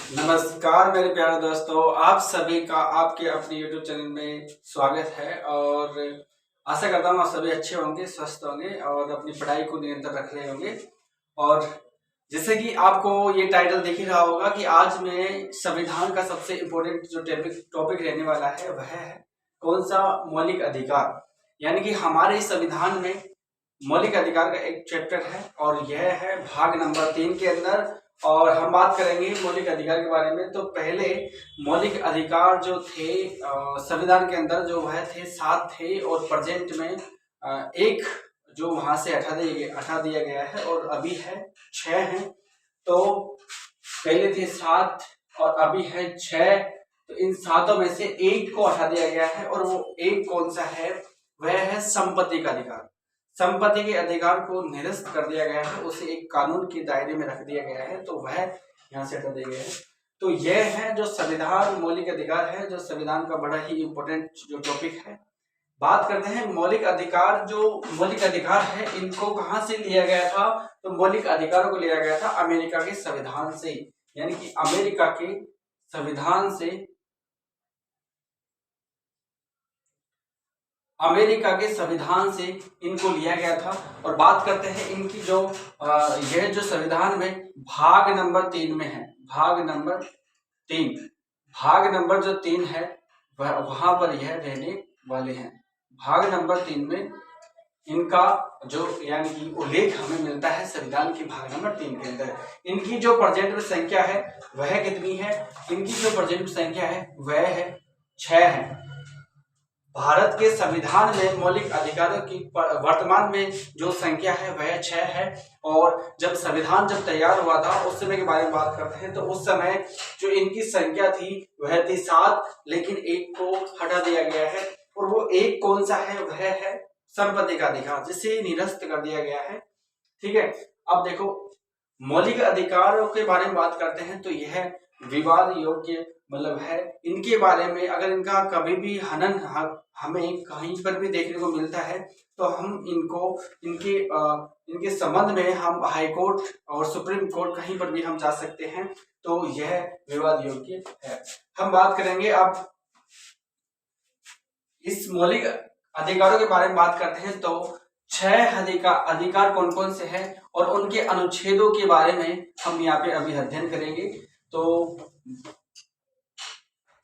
नमस्कार मेरे प्यारे दोस्तों, आप सभी का आपके अपने YouTube चैनल में स्वागत है। और आशा करता हूँ आप सभी अच्छे होंगे, स्वस्थ होंगे और अपनी पढ़ाई को निरंतर रख रहे होंगे। और जैसे कि आपको ये टाइटल दिख ही रहा होगा कि आज मैं संविधान का सबसे इम्पोर्टेंट जो टॉपिक रहने वाला है वह है कौन सा, मौलिक अधिकार। यानी कि हमारे संविधान में मौलिक अधिकार का एक चैप्टर है और यह है भाग नंबर 3 के अंदर। और हम बात करेंगे मौलिक अधिकार के बारे में। तो पहले मौलिक अधिकार जो थे संविधान के अंदर जो वह थे 7 थे और प्रेजेंट में एक जो वहां से हटा दिया गया है और अभी है 6 हैं। तो पहले थे 7 और अभी है 6। तो इन सातों में से एक को हटा दिया गया है और वो एक कौन सा है, वह है संपत्ति का अधिकार। संपत्ति के अधिकार को निरस्त कर दिया गया है, उसे एक कानून के दायरे में रख दिया गया है, तो वह यहाँ से हटा दिया गया है। तो यह है जो संविधान मौलिक अधिकार है, जो संविधान का बड़ा ही इम्पोर्टेंट जो टॉपिक है। बात करते हैं मौलिक अधिकार। जो मौलिक अधिकार है इनको कहाँ से लिया गया था, तो मौलिक अधिकारों को लिया गया था अमेरिका के संविधान से। यानी कि अमेरिका के संविधान से इनको लिया गया था। और बात करते हैं इनकी जो यह जो संविधान में भाग नंबर 3 में है, भाग नंबर जो 3 है वहां पर यह रहने वाले हैं। भाग नंबर 3 में इनका जो यानी कि उल्लेख हमें मिलता है संविधान के भाग नंबर 3 के अंदर। इनकी जो प्रेजेंट में संख्या है वह कितनी है, इनकी जो प्रेजेंट संख्या है वह है 6 है। भारत के संविधान में मौलिक अधिकारों की वर्तमान में जो संख्या है वह 6 है। और जब संविधान तैयार हुआ था उस समय के बारे में बात करते हैं तो उस समय जो इनकी संख्या थी वह थी 7, लेकिन एक को हटा दिया गया है। और वो एक कौन सा है, वह है संपत्ति का अधिकार, जिसे निरस्त कर दिया गया है। ठीक है, अब देखो मौलिक अधिकारों के बारे में बात करते हैं तो यह विवाद योग्य मतलब है। इनके बारे में अगर इनका कभी भी हनन हमें कहीं पर भी देखने को मिलता है तो हम इनके संबंध में हम हाई कोर्ट और सुप्रीम कोर्ट कहीं पर भी हम जा सकते हैं। तो यह विवाद योग्य है। हम बात करेंगे अब इस मौलिक अधिकारों के बारे में बात करते हैं तो 6 अधिकार कौन कौन से हैं और उनके अनुच्छेदों के बारे में हम यहाँ पे अभी अध्ययन करेंगे। तो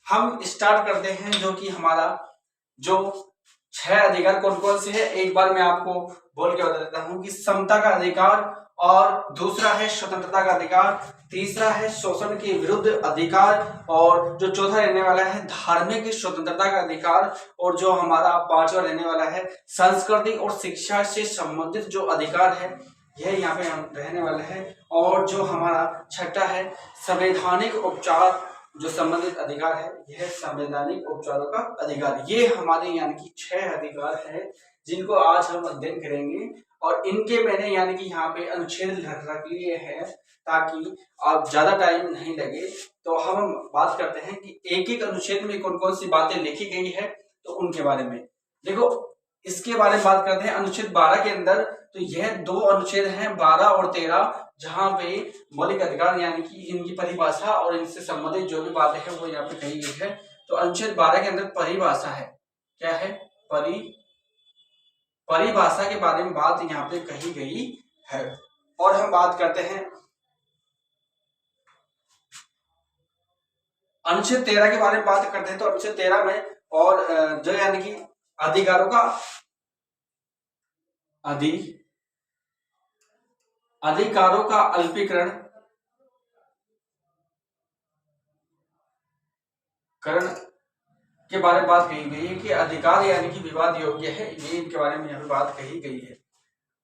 हम स्टार्ट करते हैं जो कि हमारा जो 6 अधिकार कौन कौन से है, एक बार मैं आपको बोल के बता देता हूं कि समता का अधिकार, और दूसरा है स्वतंत्रता का अधिकार, तीसरा है शोषण के विरुद्ध अधिकार, और जो चौथा रहने वाला है धार्मिक स्वतंत्रता का अधिकार, और जो हमारा 5वां रहने वाला है संस्कृति और शिक्षा से संबंधित जो अधिकार है यह यहाँ पे हम रहने वाले हैं। और जो हमारा 6ठा है संवैधानिक उपचार जो संबंधित अधिकार है, यह संवैधानिक उपचारों का अधिकार। ये हमारे यानी कि 6 अधिकार है जिनको आज हम अध्ययन करेंगे। और इनके मैंने यानी कि यहाँ पे अनुच्छेद रख लिए हैं ताकि आप ज्यादा टाइम नहीं लगे। तो हम बात करते हैं कि एक एक अनुच्छेद में कौन कौन सी बातें लिखी गई है तो उनके बारे में देखो। इसके बारे में बात करते हैं अनुच्छेद 12 के अंदर। तो यह 2 अनुच्छेद हैं 12 और 13, जहां पे मौलिक अधिकार यानी कि इनकी परिभाषा और इनसे संबंधित जो भी बातें हैं वो यहाँ पे कही गई है। तो अनुच्छेद 12 के अंदर परिभाषा है, क्या है, परिभाषा के बारे में बात यहाँ पे कही गई है। और हम बात करते हैं अनुच्छेद 13 के बारे में बात करते हैं। तो अनुच्छेद 13 में और जो यानी कि अधिकारों का अधिकारों का अल्पीकरण के बारे में बात कही गई है कि अधिकार यानी कि विवाद योग्य है, ये इनके बारे में यहाँ पे बात कही गई है।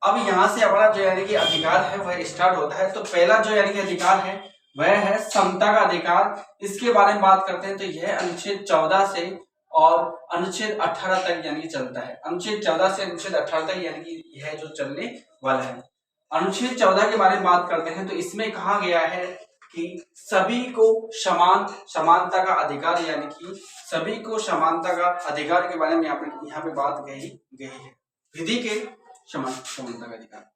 अब यहाँ से हमारा जो यानी कि अधिकार है वह स्टार्ट होता है। तो पहला जो यानी कि अधिकार है वह है समता का अधिकार। इसके बारे में बात करते हैं तो यह अनुच्छेद 14 से और अनुच्छेद 18 तक यानी कि चलता है। अनुच्छेद 14 से अनुच्छेद 18 तक यानी कि यह जो चलने वाला है। अनुच्छेद 14 के बारे में बात करते हैं तो इसमें कहा गया है कि सभी को समानता का अधिकार, यानी कि सभी को समानता का अधिकार के बारे में यहाँ पे बात कही गई है। विधि के समानता का अधिकार,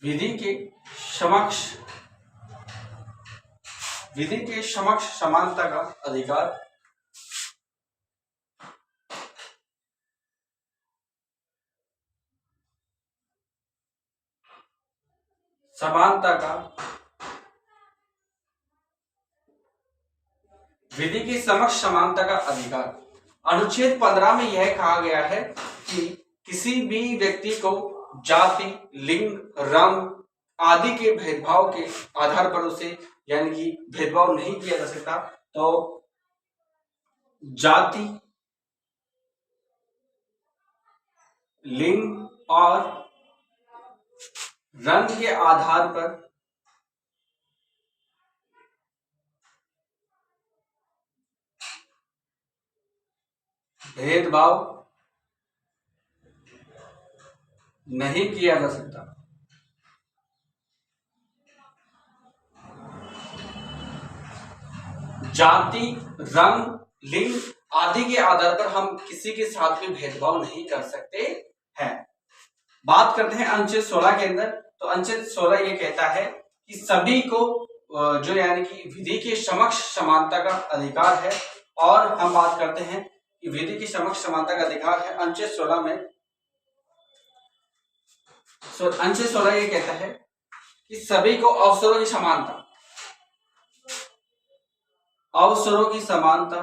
विधि के समक्ष समानता का अधिकार। समानता का विधि की समक्ष समानता का अधिकार। अनुच्छेद 15 में यह कहा गया है कि किसी भी व्यक्ति को जाति, लिंग, रंग आदि के भेदभाव के आधार पर उसे यानी कि भेदभाव नहीं किया जा सकता। तो जाति, लिंग और रंग के आधार पर भेदभाव नहीं किया जा सकता। जाति, रंग, लिंग आदि के आधार पर हम किसी के साथ भी भेदभाव नहीं कर सकते हैं। बात करते हैं अनुच्छेद 16 के अंदर। तो अनुच्छेद 16 ये कहता है कि सभी को जो यानी कि विधि के समक्ष समानता का अधिकार है। और हम बात करते हैं कि विधि की समक्ष समानता का अधिकार है अनुच्छेद 16 में। अनुच्छेद 16 ये कहता है कि सभी को अवसरों की समानता, अवसरों की समानता,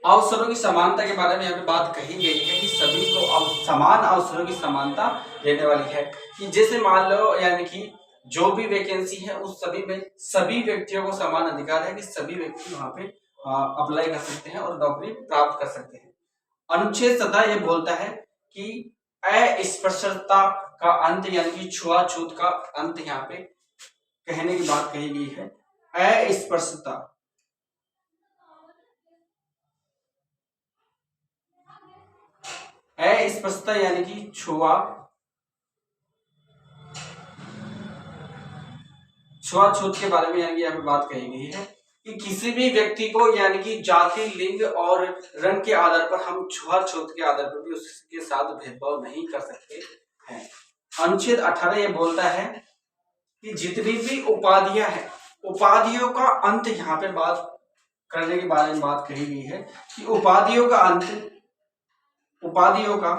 अवसरों की समानता के बारे में यहाँ पे बात कही गई है कि सभी को समान अवसरों की समानता देने वाली है। कि जैसे मान लो यानी कि जो भी वैकेंसी है उस सभी में सभी व्यक्तियों को समान अधिकार है कि सभी व्यक्ति वहां पे अप्लाई कर सकते हैं और नौकरी प्राप्त कर सकते हैं। अनुच्छेद 17 ये बोलता है कि अस्पृश्यता का अंत यानी कि छुआछूत का अंत यहाँ पे कहने की बात कही गई है। अस्पृश्यता, अस्पृश्यता यानी कि छुआछूत के बारे में यानी कि यहाँ पे बात कही गई है कि किसी भी व्यक्ति को यानी कि जाति, लिंग और रंग के आधार पर हम छुआछूत के आधार पर भी उसके साथ भेदभाव नहीं कर सकते हैं। अनुच्छेद 18 ये बोलता है कि जितनी भी उपाधियां हैं, उपाधियों का अंत यहाँ पे बात करने के बारे में बात कही गई है कि उपाधियों का अंत, उपाधियों का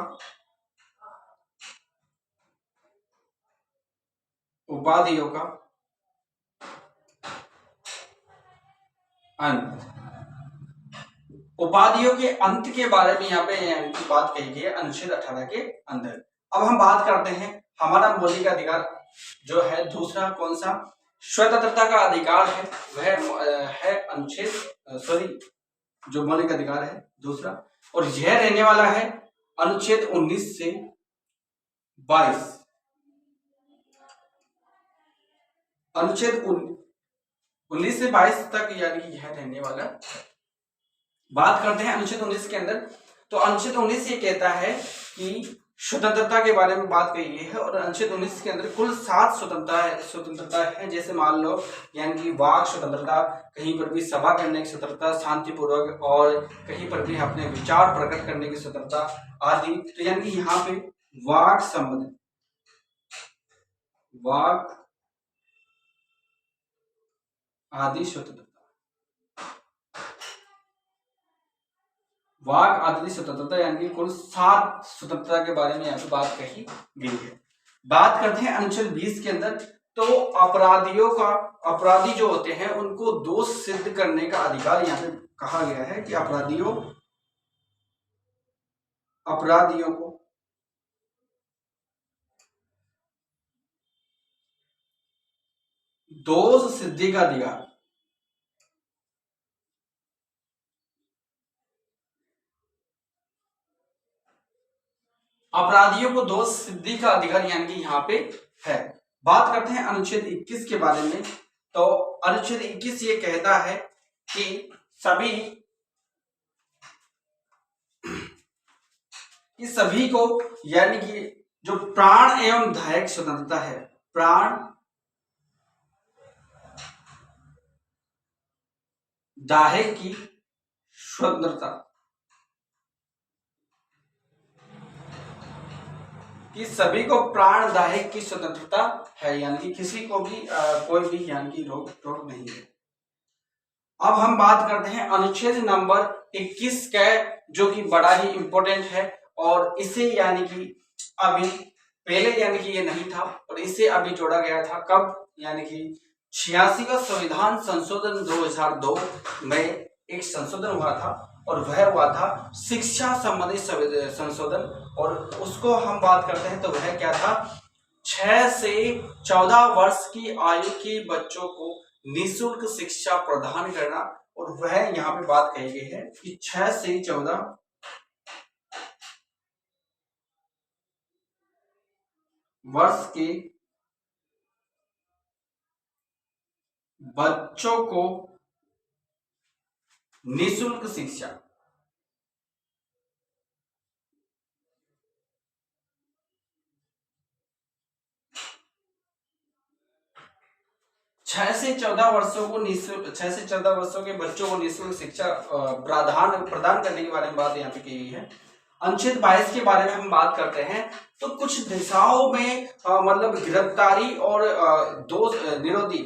अंत, उपाधियों के अंत के बारे में यहाँ पे बात कही गई है अनुच्छेद 18 के अंदर। अब हम बात करते हैं हमारा मौलिक अधिकार जो है दूसरा कौन सा स्वतंत्रता का अधिकार है, वह है अनुच्छेद जो मौलिक अधिकार है दूसरा, और यह रहने वाला है अनुच्छेद 19 से 22। अनुच्छेद 19 से 22 तक यानी कि यह रहने वाला। बात करते हैं अनुच्छेद 19 के अंदर। तो अनुच्छेद 19 ये कहता है कि स्वतंत्रता के बारे में बात कही गई है और अनुच्छेद 19 के अंदर कुल 7 स्वतंत्रता है। जैसे मान लो यानी कि वाक स्वतंत्रता, कहीं पर भी सभा करने की स्वतंत्रता शांतिपूर्वक, और कहीं पर भी अपने विचार प्रकट करने की स्वतंत्रता आदि। तो यानी कि यहाँ पे वाक संबंधित, वाक आदि स्वतंत्रता, वाक आदि स्वतंत्रता यानी कि कुल 7 स्वतंत्रता के बारे में यहाँ पे बात कही गई है। बात करते हैं अनुच्छेद 20 के अंदर। तो अपराधी जो होते हैं उनको दोष सिद्ध करने का अधिकार यहाँ पे कहा गया है कि अपराधियों को दोष सिद्धि का अधिकार, अपराधियों को दोष सिद्धि का अधिकार यानी कि यहाँ पे है। बात करते हैं अनुच्छेद 21 के बारे में। तो अनुच्छेद 21 ये कहता है कि सभी को यानी कि जो प्राण एवं दायक स्वतंत्रता है, प्राण दाहे की स्वतंत्रता, कि सभी को प्राणदायक की स्वतंत्रता है, यानी कि किसी को भी कोई भी यानी कि रोक टोक नहीं है। अब हम बात करते हैं अनुच्छेद नंबर 21 का, जो कि बड़ा ही इंपॉर्टेंट है और इसे यानी कि अभी पहले यानी कि ये नहीं था और इसे अभी जोड़ा गया था कब, यानी कि 86वां संविधान संशोधन 2002 में एक संशोधन हुआ था और वह हुआ था शिक्षा संबंधी संशोधन। और उसको हम बात करते हैं तो वह क्या था, 6 से 14 वर्ष की आयु के बच्चों को निःशुल्क शिक्षा प्रदान करना। और वह यहाँ पे बात कही गई है कि 6 से 14 वर्ष के बच्चों को निःशुल्क शिक्षा, छह से 14 वर्षों को निःशुल्क, 6 से 14 वर्षों के बच्चों को निःशुल्क शिक्षा प्रदान करने के बारे में बात यहाँ पे की गई है। अनुच्छेद 22 के बारे में हम बात करते हैं तो कुछ दिशाओं में मतलब गिरफ्तारी और निरोधी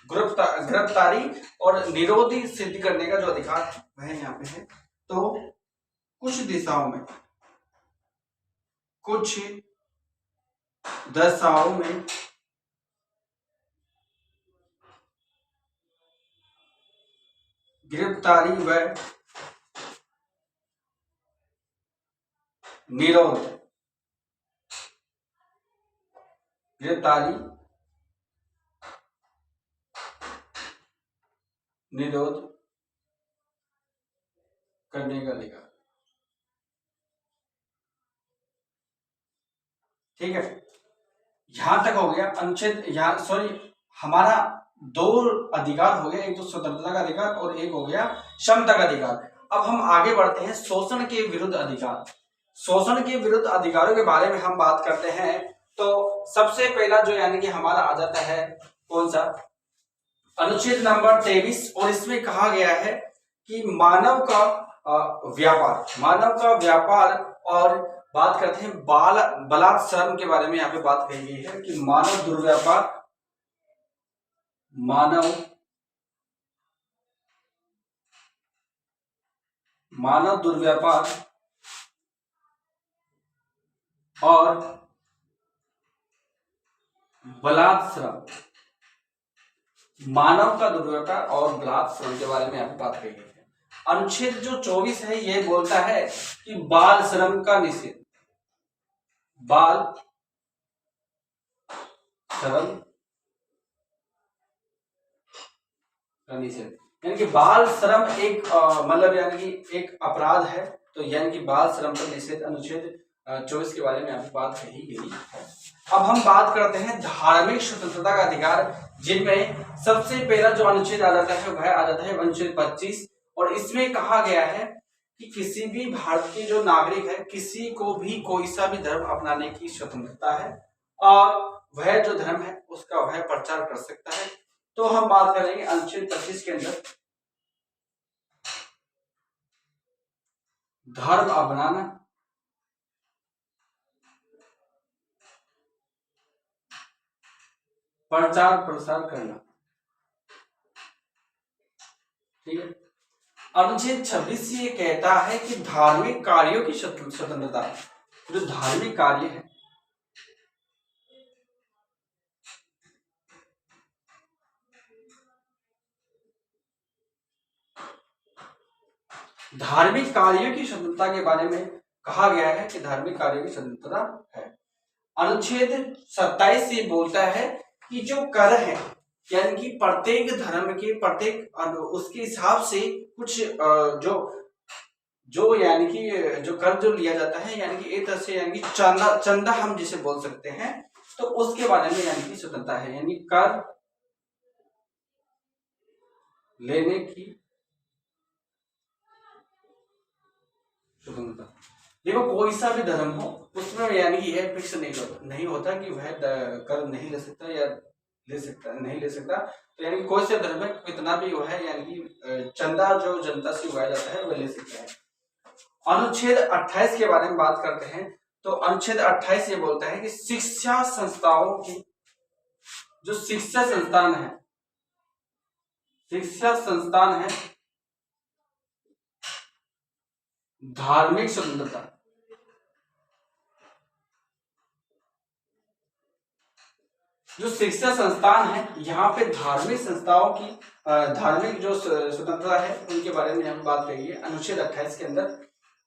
गिरफ्तारी और निरोधी सिद्ध करने का जो अधिकार वह यहाँ पे है। तो कुछ दिशाओं में गिरफ्तारी व निरोध, गिरफ्तारी निरोध करने का अधिकार। ठीक है, यहां तक हो गया अनुच्छेद। यहाँ सॉरी, हमारा 2 अधिकार हो गया, एक तो स्वतंत्रता का अधिकार और एक हो गया क्षमता का अधिकार। अब हम आगे बढ़ते हैं शोषण के विरुद्ध अधिकार। शोषण के विरुद्ध अधिकारों के बारे में हम बात करते हैं तो सबसे पहला जो यानी कि हमारा आ जाता है कौन सा, अनुच्छेद नंबर 23। और इसमें कहा गया है कि मानव का व्यापार और बात करते हैं बलात् श्रम के बारे में यहाँ पे बात कही गई है कि मानव दुर्व्यापार और बलात् श्रम, मानव का दुर्व्यापार और बलात् श्रम के बारे में यहाँ पे बात कही गई है। अनुच्छेद जो 24 है ये बोलता है कि बाल श्रम का निषेध, बाल श्रम का निषेध, यानी कि बाल श्रम एक मतलब यानी कि एक अपराध है। तो यानी कि बाल श्रम का निषेध अनुच्छेद 24 के बारे में यहाँ पे बात कही गई है। अब हम बात करते हैं धार्मिक स्वतंत्रता का अधिकार, जिनमें सबसे पहला जो अनुच्छेद आ जाता है वह आ जाता है अनुच्छेद 25। और इसमें कहा गया है कि किसी भी भारत के जो नागरिक है किसी को भी कोई सा भी धर्म अपनाने की स्वतंत्रता है और वह जो धर्म है उसका वह प्रचार कर सकता है। तो हम बात करेंगे अनुच्छेद 25 के अंदर धर्म अपनाना, प्रचार प्रसार करना। ठीक है, अनुच्छेद 26 ये कहता है कि धार्मिक कार्यों की स्वतंत्रता, जो धार्मिक कार्य है धार्मिक कार्यों की स्वतंत्रता के बारे में कहा गया है कि धार्मिक कार्यों की स्वतंत्रता है। अनुच्छेद 27 ये बोलता है कि जो कर है यानी कि प्रत्येक धर्म के प्रत्येक उसके हिसाब से कुछ जो यानी कि जो कर जो लिया जाता है यानी कि एक तरह से यानी कि चंदा हम जिसे बोल सकते हैं, तो उसके बारे में यानी कि स्वतंत्रता है, यानी कर लेने की स्वतंत्रता। देखो कोई सा भी धर्म हो उसमें यानी कि यह फिक्स नहीं होता कि वह कर नहीं ले सकता या नहीं ले सकता। तो यानी कि कोई सा धर्म है कितना भी वो है यानी कि चंदा जो जनता से उगाया जाता है वह ले सकता है। अनुच्छेद 28 के बारे में बात करते हैं तो अनुच्छेद 28 ये बोलता है कि शिक्षा संस्थाओं की, जो शिक्षा संस्थान है, शिक्षा संस्थान है, धार्मिक स्वतंत्रता, जो शिक्षा संस्थान है यहाँ पे धार्मिक संस्थाओं की धार्मिक जो स्वतंत्रता है उनके बारे में हम बात करेंगे अनुच्छेद 28 के अंदर।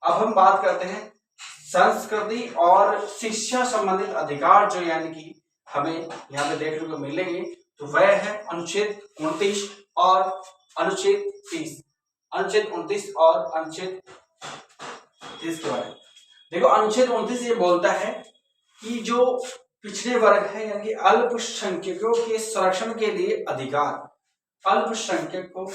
अब हम बात करते हैं संस्कृति और शिक्षा संबंधित अधिकार जो यानी कि हमें यहाँ पे देखने को मिलेंगे, तो वह है अनुच्छेद 29 और अनुच्छेद 30। अनुच्छेद 29 और अनुच्छेद 30 के बारे में देखो। अनुच्छेद 29 ये बोलता है कि जो पिछड़े वर्ग है यानी कि अल्पसंख्यकों के संरक्षण के लिए अधिकार, अल्पसंख्यकों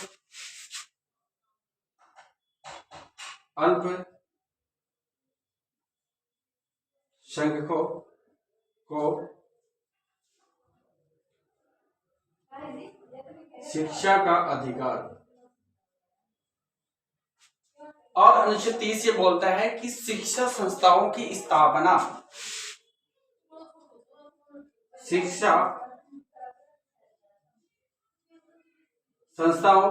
को शिक्षा का अधिकार। और अनुच्छेद 30 ये बोलता है कि शिक्षा संस्थाओं की स्थापना, शिक्षा संस्थाओं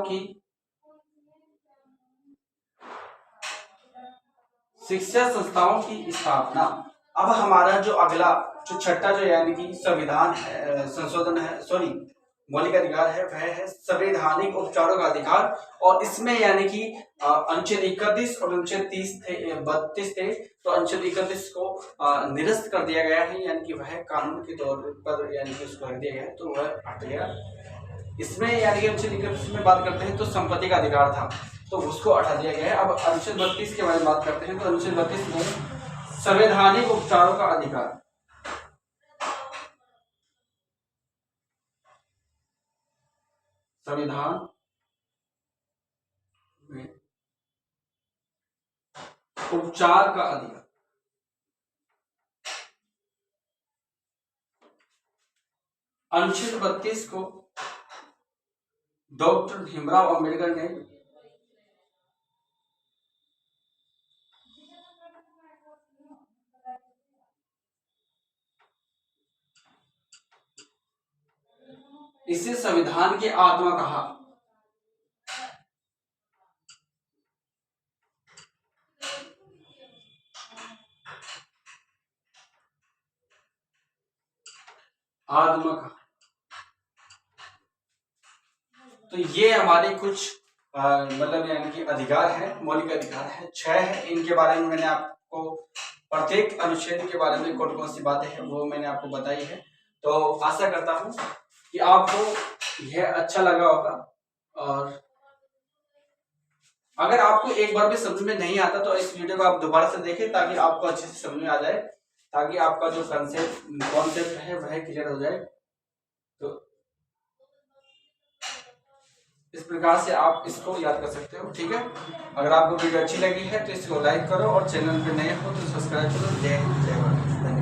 की स्थापना। अब हमारा जो अगला जो छठा जो यानी कि संविधान संशोधन है, मौलिक अधिकार है, वह है संवैधानिक उपचारों का अधिकार। और इसमें यानी कि अनुच्छेद 31 और अनुच्छेद 32 थे, तो अनुच्छेद 31 को निरस्त कर दिया गया है, यानी कि वह कानून के तौर पर यानी कि उसको रख दिया गया है, तो वह हट गया। इसमें यानी कि अनुच्छेद 31 में बात करते हैं तो संपत्ति का अधिकार था, तो उसको हटा दिया गया है। अब अनुच्छेद 32 के बारे में बात करते हैं, तो अनुच्छेद 32 में संवैधानिक उपचारों का अधिकार, संविधान में उपचार का अधिकार। अनुच्छेद 32 को डॉक्टर भीमराव अंबेडकर ने इसे संविधान की आत्मा कहा। आत्मा कहा। तो ये हमारे कुछ मतलब यानी कि अधिकार है, मौलिक अधिकार है, 6 है। इनके बारे में मैंने आपको प्रत्येक अनुच्छेद के बारे में कौन कौन सी बातें हैं वो मैंने आपको बताई है। तो आशा करता हूँ कि आपको यह अच्छा लगा होगा। और अगर आपको एक बार भी समझ में नहीं आता तो इस वीडियो को आप दोबारा से देखें, ताकि आपको अच्छे से समझ में आ जाए, ताकि आपका जो कॉन्सेप्ट है वह क्लियर हो जाए। तो इस प्रकार से आप इसको याद कर सकते हो, ठीक है। अगर आपको वीडियो अच्छी लगी है तो इसको लाइक करो और चैनल पे नए हो तो सब्सक्राइब करो। जय हिंद, जय भारत।